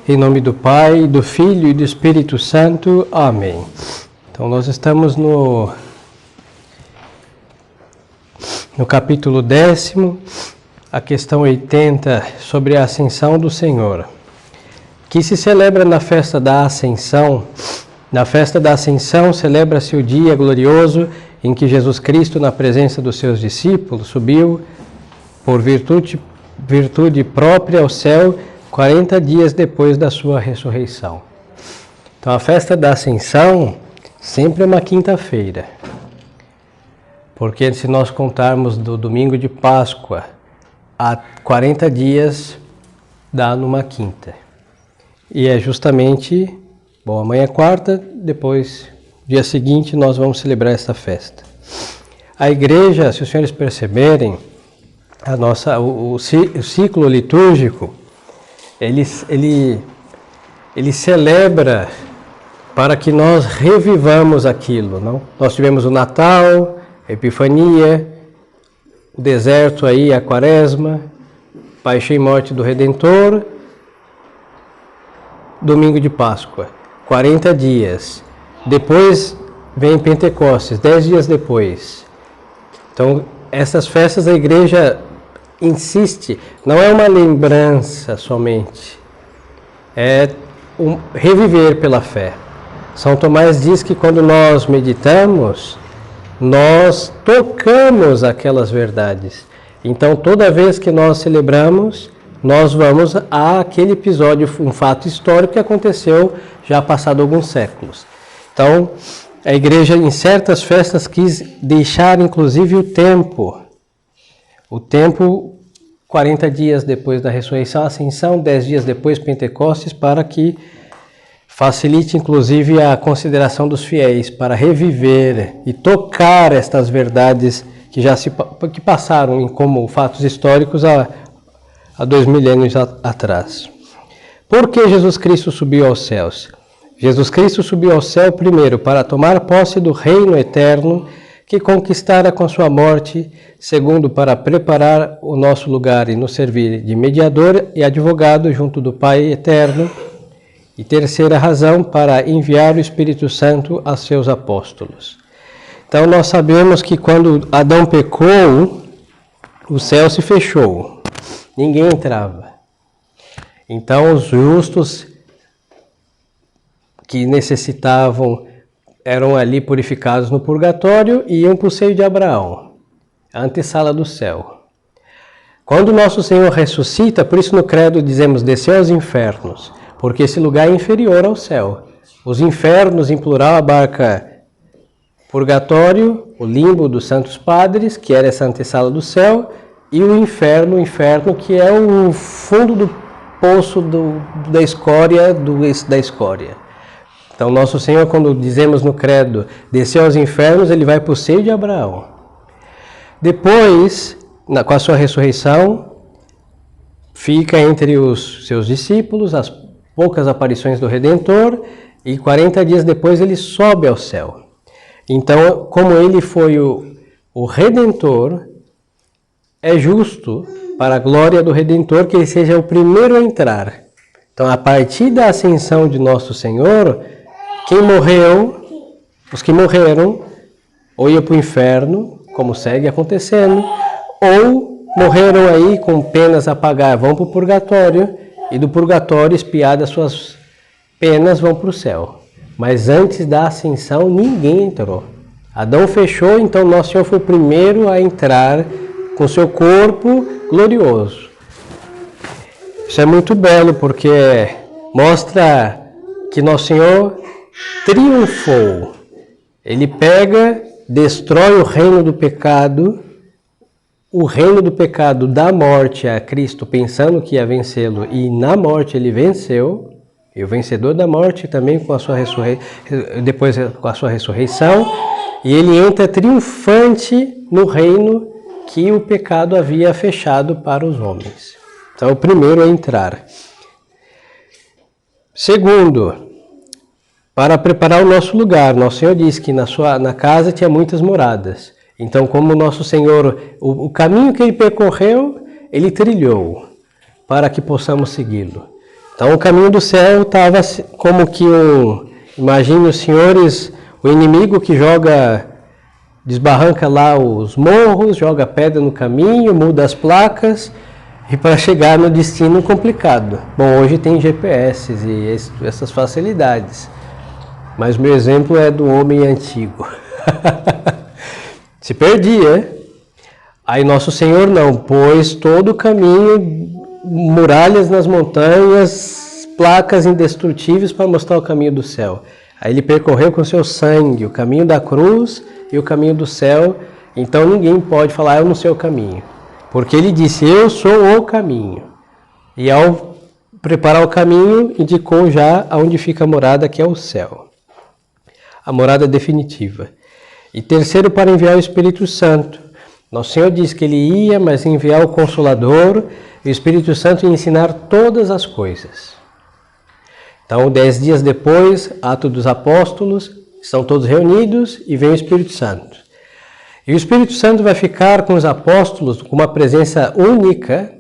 Em nome do Pai, do Filho e do Espírito Santo. Amém. Então nós estamos no capítulo 10, a questão 80, sobre a Ascensão do Senhor, que se celebra na festa da Ascensão. Na festa da Ascensão celebra-se o dia glorioso em que Jesus Cristo, na presença dos seus discípulos, subiu por virtude própria ao céu 40 dias depois da sua ressurreição. Então a festa da Ascensão sempre é uma quinta-feira, porque se nós contarmos do domingo de Páscoa a 40 dias, dá numa quinta. E é justamente, amanhã é quarta, depois, dia seguinte, nós vamos celebrar esta festa. A igreja, se os senhores perceberem, o ciclo litúrgico, ele celebra para que nós revivamos aquilo, não? Nós tivemos o Natal, a Epifania, o deserto aí, a Quaresma, Paixão e Morte do Redentor, Domingo de Páscoa, 40 dias. Depois vem Pentecostes, 10 dias depois. Então, essas festas a igreja insiste, não é uma lembrança somente, é reviver pela fé. São Tomás diz que quando nós meditamos, nós tocamos aquelas verdades. Então, toda vez que nós celebramos, nós vamos àquele episódio, um fato histórico que aconteceu já passado alguns séculos. Então, a igreja em certas festas quis deixar inclusive o tempo 40 dias depois da ressurreição, Ascensão, 10 dias depois Pentecostes, para que facilite inclusive a consideração dos fiéis, para reviver e tocar estas verdades que passaram como fatos históricos há 2 milênios atrás. Por que Jesus Cristo subiu aos céus? Jesus Cristo subiu ao céu primeiro para tomar posse do reino eterno que conquistara com sua morte, segundo, para preparar o nosso lugar e nos servir de mediador e advogado junto do Pai eterno, e terceira razão, para enviar o Espírito Santo a seus apóstolos. Então nós sabemos que quando Adão pecou, o céu se fechou, ninguém entrava. Então os justos que necessitavam eram ali purificados no purgatório e iam para o seio de Abraão, a antessala do céu. Quando nosso Senhor ressuscita, por isso no credo dizemos desceu aos infernos, porque esse lugar é inferior ao céu. Os infernos, em plural, abarca purgatório, o limbo dos santos padres, que era essa antessala do céu, e o inferno que é o fundo do poço da escória, da escória. Então, nosso Senhor, quando dizemos no credo, desceu aos infernos, ele vai para o seio de Abraão. Depois, com a sua ressurreição, fica entre os seus discípulos, as poucas aparições do Redentor, e 40 dias depois ele sobe ao céu. Então, como ele foi o Redentor, é justo, para a glória do Redentor, que ele seja o primeiro a entrar. Então, a partir da ascensão de nosso Senhor, os que morreram, ou iam para o inferno, como segue acontecendo, ou morreram aí com penas a pagar, vão para o purgatório, e do purgatório, expiadas suas penas, vão para o céu. Mas antes da ascensão, ninguém entrou. Adão fechou, então nosso Senhor foi o primeiro a entrar com seu corpo glorioso. Isso é muito belo, porque mostra que nosso Senhor triunfou. Ele destrói o reino do pecado da morte a Cristo, pensando que ia vencê-lo, e na morte ele venceu, e o vencedor da morte também depois com a sua ressurreição, e ele entra triunfante no reino que o pecado havia fechado para os homens. Então, o primeiro a entrar. Segundo, para preparar o nosso lugar. Nosso Senhor disse que na casa tinha muitas moradas. Então, como nosso Senhor, o caminho que ele percorreu, ele trilhou para que possamos segui-lo. Então o caminho do céu estava como que imagine os senhores, o inimigo que desbarranca lá os morros, joga pedra no caminho, muda as placas e para chegar no destino complicado. Bom, hoje tem GPS e essas facilidades, mas meu exemplo é do homem antigo. Se perdia. Aí nosso Senhor não, pôs todo o caminho, muralhas nas montanhas, placas indestrutíveis para mostrar o caminho do céu. Aí ele percorreu com seu sangue o caminho da cruz e o caminho do céu, então ninguém pode falar eu não sei o caminho, porque ele disse eu sou o caminho. E ao preparar o caminho, indicou já aonde fica a morada, que é o céu. A morada definitiva. E terceiro, para enviar o Espírito Santo. Nosso Senhor disse que Ele ia, mas enviar o Consolador e o Espírito Santo ia ensinar todas as coisas. Então, 10 dias depois, Atos dos Apóstolos, estão todos reunidos e vem o Espírito Santo. E o Espírito Santo vai ficar com os apóstolos com uma presença única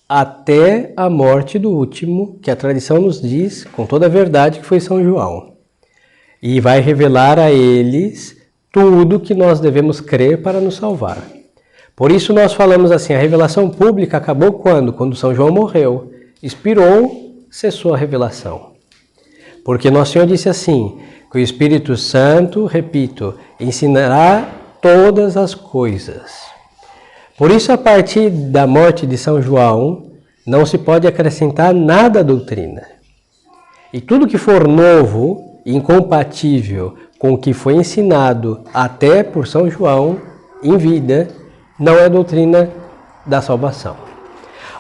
até a morte do último, que a tradição nos diz, com toda a verdade, que foi São João. E vai revelar a eles tudo que nós devemos crer para nos salvar. Por isso nós falamos assim, a revelação pública acabou quando? Quando São João morreu. Expirou, cessou a revelação. Porque Nosso Senhor disse assim, que o Espírito Santo, repito, ensinará todas as coisas. Por isso, a partir da morte de São João, não se pode acrescentar nada à doutrina. E tudo que for novo, incompatível com o que foi ensinado até por São João, em vida, não é doutrina da salvação.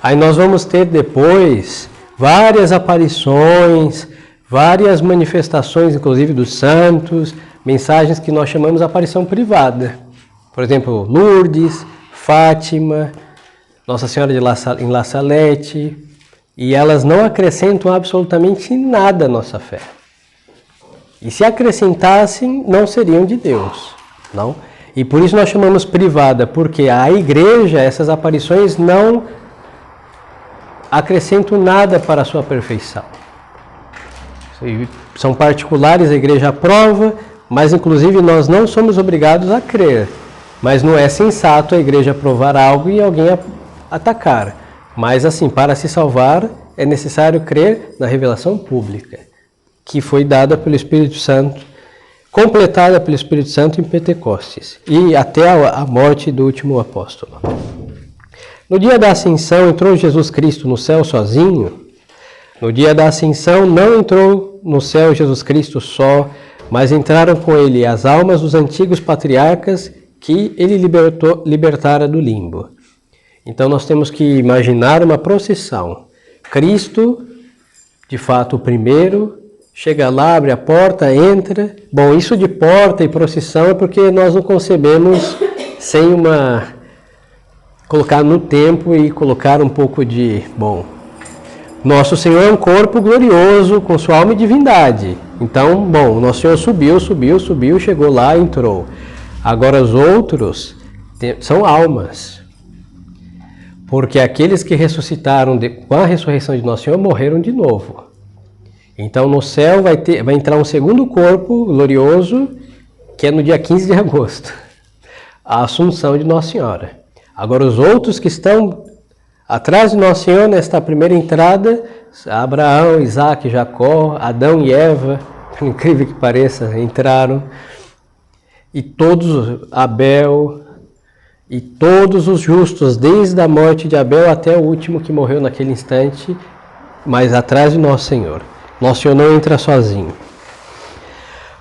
Aí nós vamos ter depois várias aparições, várias manifestações, inclusive dos santos, mensagens que nós chamamos de aparição privada. Por exemplo, Lourdes, Fátima, Nossa Senhora em La Salette, e elas não acrescentam absolutamente nada à nossa fé. E se acrescentassem, não seriam de Deus, não? E por isso nós chamamos privada, porque a igreja, essas aparições não acrescentam nada para a sua perfeição. São particulares, a igreja aprova, mas inclusive nós não somos obrigados a crer. Mas não é sensato a igreja aprovar algo e alguém atacar. Mas assim, para se salvar, é necessário crer na revelação pública, que foi dada pelo Espírito Santo, completada pelo Espírito Santo em Pentecostes, e até a morte do último apóstolo. No dia da ascensão, entrou Jesus Cristo no céu sozinho? No dia da ascensão, não entrou no céu Jesus Cristo só, mas entraram com ele as almas dos antigos patriarcas que ele libertara do limbo. Então nós temos que imaginar uma procissão. Cristo, de fato o primeiro, chega lá, abre a porta, entra. Bom, isso de porta e procissão é porque nós não concebemos sem colocar no tempo e colocar um pouco de... Bom, Nosso Senhor é um corpo glorioso com sua alma e divindade. Então, bom, Nosso Senhor subiu, chegou lá, entrou. Agora os outros são almas. Porque aqueles que ressuscitaram com a ressurreição de Nosso Senhor morreram de novo. Então no céu vai entrar um segundo corpo glorioso, que é no dia 15 de agosto, a Assunção de Nossa Senhora. Agora os outros que estão atrás de Nosso Senhor, nesta primeira entrada, Abraão, Isaac, Jacó, Adão e Eva, por incrível que pareça, entraram. E todos, Abel, e todos os justos, desde a morte de Abel até o último que morreu naquele instante, mas atrás de Nosso Senhor. Nosso Senhor não entra sozinho.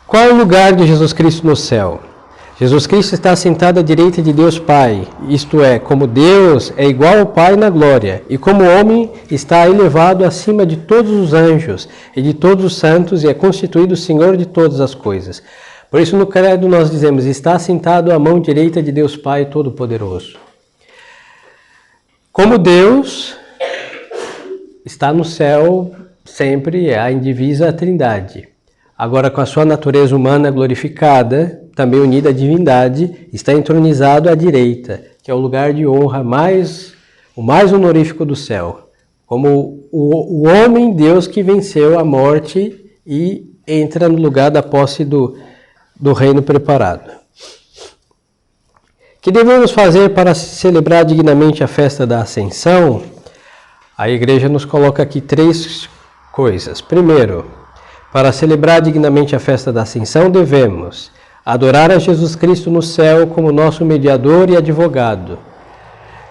Qual é o lugar de Jesus Cristo no céu? Jesus Cristo está sentado à direita de Deus Pai, isto é, como Deus é igual ao Pai na glória, e como homem está elevado acima de todos os anjos e de todos os santos e é constituído Senhor de todas as coisas. Por isso no credo nós dizemos, está sentado à mão direita de Deus Pai Todo-Poderoso. Como Deus está no céu, sempre a indivisa Trindade. Agora, com a sua natureza humana glorificada, também unida à divindade, está entronizado à direita, que é o lugar de honra o mais honorífico do céu. como o homem Deus que venceu a morte e entra no lugar da posse do reino preparado. O que devemos fazer para celebrar dignamente a festa da Ascensão? A igreja nos coloca aqui 3 coisas. Primeiro, para celebrar dignamente a festa da Ascensão, devemos adorar a Jesus Cristo no céu como nosso mediador e advogado.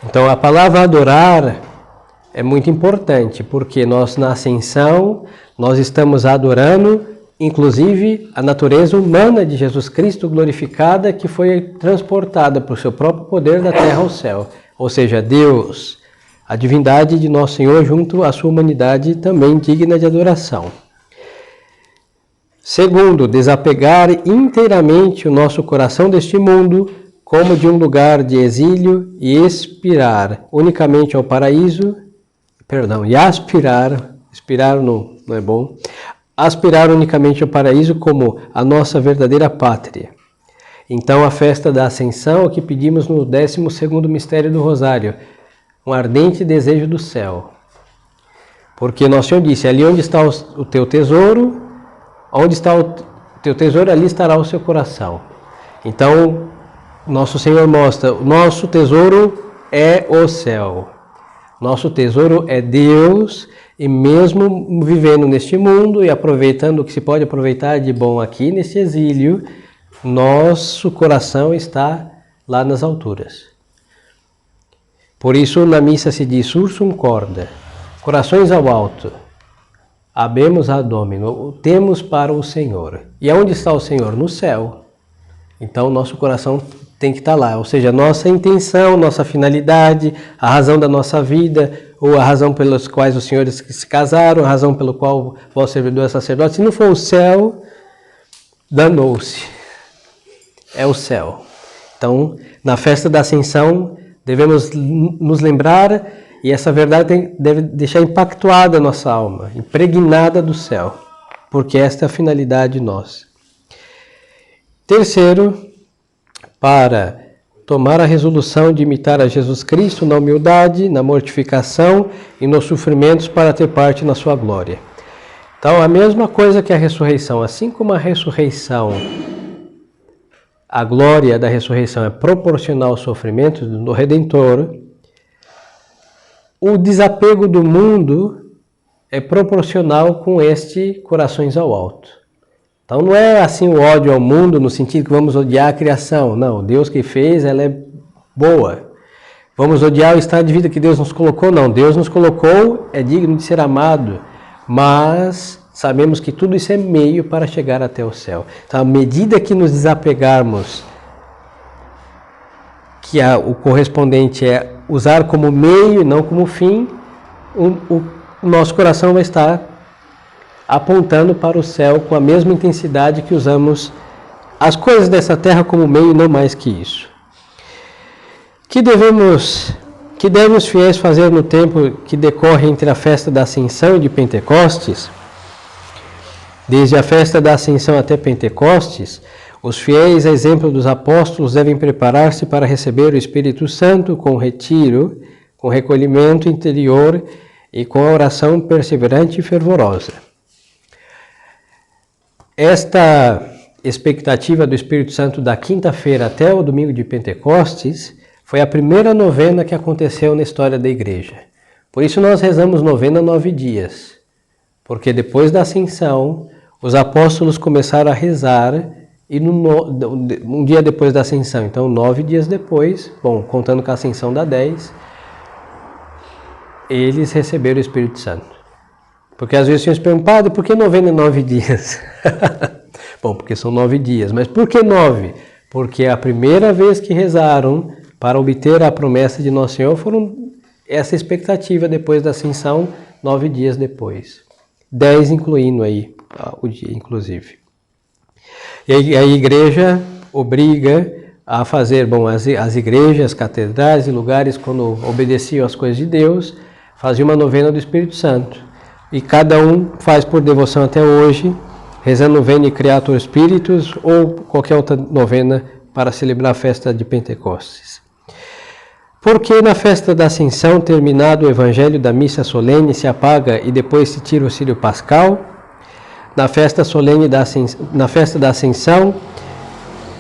Então, a palavra adorar é muito importante, porque nós na Ascensão, nós estamos adorando, inclusive, a natureza humana de Jesus Cristo glorificada, que foi transportada por seu próprio poder da terra ao céu. Ou seja, Deus, a divindade de nosso Senhor, junto à sua humanidade, também digna de adoração. Segundo, desapegar inteiramente o nosso coração deste mundo, como de um lugar de exílio, e aspirar unicamente ao paraíso, expirar não é bom, aspirar unicamente ao paraíso como a nossa verdadeira pátria. Então, a festa da Ascensão, o que pedimos no 12º mistério do Rosário, um ardente desejo do céu. Porque Nosso Senhor disse, ali onde está o teu tesouro, onde está o teu tesouro, ali estará o seu coração. Então, Nosso Senhor mostra, o nosso tesouro é o céu. Nosso tesouro é Deus, e mesmo vivendo neste mundo e aproveitando o que se pode aproveitar de bom aqui nesse exílio, nosso coração está lá nas alturas. Por isso na missa se diz sursum corda, corações ao alto, habemus ad Domino, temos para o Senhor. E aonde está o Senhor? No céu. Então nosso coração tem que estar lá, ou seja, nossa intenção, nossa finalidade, a razão da nossa vida, ou a razão pelas quais os senhores se casaram, a razão pelo qual o vosso servidor é sacerdote. Se não for o céu, danou-se. É o céu. Então, na festa da Ascensão, devemos nos lembrar, e essa verdade deve deixar impactuada a nossa alma, impregnada do céu, porque esta é a finalidade nossa. Terceiro, para tomar a resolução de imitar a Jesus Cristo na humildade, na mortificação e nos sofrimentos para ter parte na sua glória. Então, a mesma coisa que a ressurreição, assim como a ressurreição, a glória da ressurreição é proporcional ao sofrimento do Redentor, o desapego do mundo é proporcional com este corações ao alto. Então não é assim o ódio ao mundo no sentido que vamos odiar a criação. Não, Deus que fez, ela é boa. Vamos odiar o estado de vida que Deus nos colocou. Não, Deus nos colocou, é digno de ser amado. Mas sabemos que tudo isso é meio para chegar até o céu. Então à medida que nos desapegarmos, que o correspondente é usar como meio e não como fim, o nosso coração vai estar apontando para o céu com a mesma intensidade que usamos as coisas dessa terra como meio e não mais que isso. Que devem os fiéis fazer no tempo que decorre entre a festa da Ascensão e de Pentecostes? Desde a festa da Ascensão até Pentecostes, os fiéis, a exemplo dos apóstolos, devem preparar-se para receber o Espírito Santo com retiro, com recolhimento interior e com a oração perseverante e fervorosa. Esta expectativa do Espírito Santo da quinta-feira até o domingo de Pentecostes foi a primeira novena que aconteceu na história da igreja. Por isso nós rezamos novena 9 dias, porque depois da Ascensão, os apóstolos começaram a rezar, e um dia depois da Ascensão, então 9 dias depois, contando com a Ascensão dá 10, eles receberam o Espírito Santo. Porque às vezes os senhores perguntam, padre, por que novena 9 dias? Porque são 9 dias. Mas por que 9? Porque a primeira vez que rezaram para obter a promessa de Nosso Senhor foram essa expectativa depois da Ascensão, 9 dias depois. 10 incluindo aí o dia, inclusive. E aí a igreja obriga a fazer, as igrejas, catedrais e lugares, quando obedeciam às coisas de Deus, faziam uma novena do Espírito Santo. E cada um faz por devoção até hoje, rezando Veni Creator Spiritus ou qualquer outra novena para celebrar a festa de Pentecostes. Por que na festa da Ascensão, terminado o evangelho da missa solene, se apaga e depois se tira o círio pascal? Na festa solene na festa da Ascensão,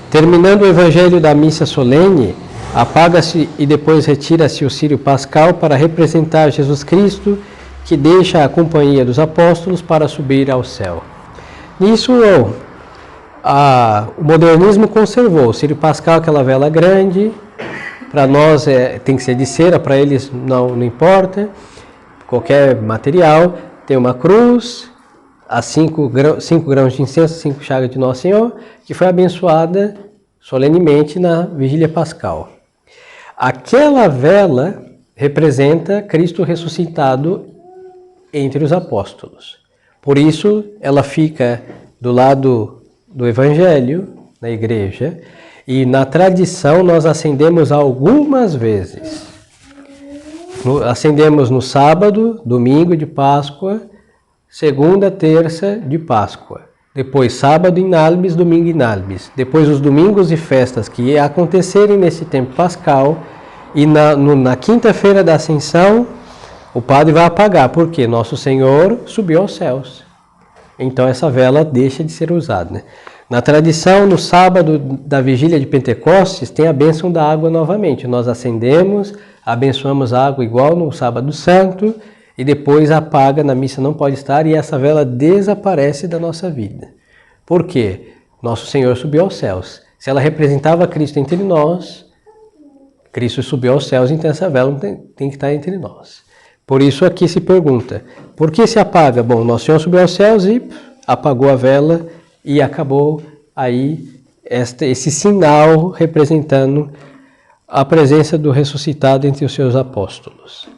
terminando o evangelho da missa solene, apaga-se e depois retira-se o círio pascal para representar Jesus Cristo, que deixa a companhia dos apóstolos para subir ao céu. Nisso, o modernismo conservou o círio pascal, aquela vela grande. Para nós tem que ser de cera, para eles não importa, qualquer material. Tem uma cruz, as 5 grãos de incenso, 5 chagas de Nosso Senhor, que foi abençoada solenemente na Vigília Pascal. Aquela vela representa Cristo ressuscitado entre os apóstolos. Por isso, ela fica do lado do Evangelho, na igreja, e na tradição nós acendemos algumas vezes. Acendemos no sábado, domingo de Páscoa, segunda, terça de Páscoa. Depois sábado em Nálbis, domingo em Nálbis. Depois os domingos e festas que acontecerem nesse tempo pascal. E na quinta-feira da Ascensão, o padre vai apagar, porque Nosso Senhor subiu aos céus. Então essa vela deixa de ser usada, né? Na tradição, no sábado da vigília de Pentecostes, tem a bênção da água novamente. Nós acendemos, abençoamos a água igual no sábado santo, e depois apaga, na missa não pode estar, e essa vela desaparece da nossa vida. Por quê? Nosso Senhor subiu aos céus. Se ela representava Cristo entre nós, Cristo subiu aos céus, então essa vela tem que estar entre nós. Por isso aqui se pergunta, por que se apaga? Bom, Nosso Senhor subiu aos céus e apagou a vela, e acabou aí esse sinal representando a presença do ressuscitado entre os seus apóstolos.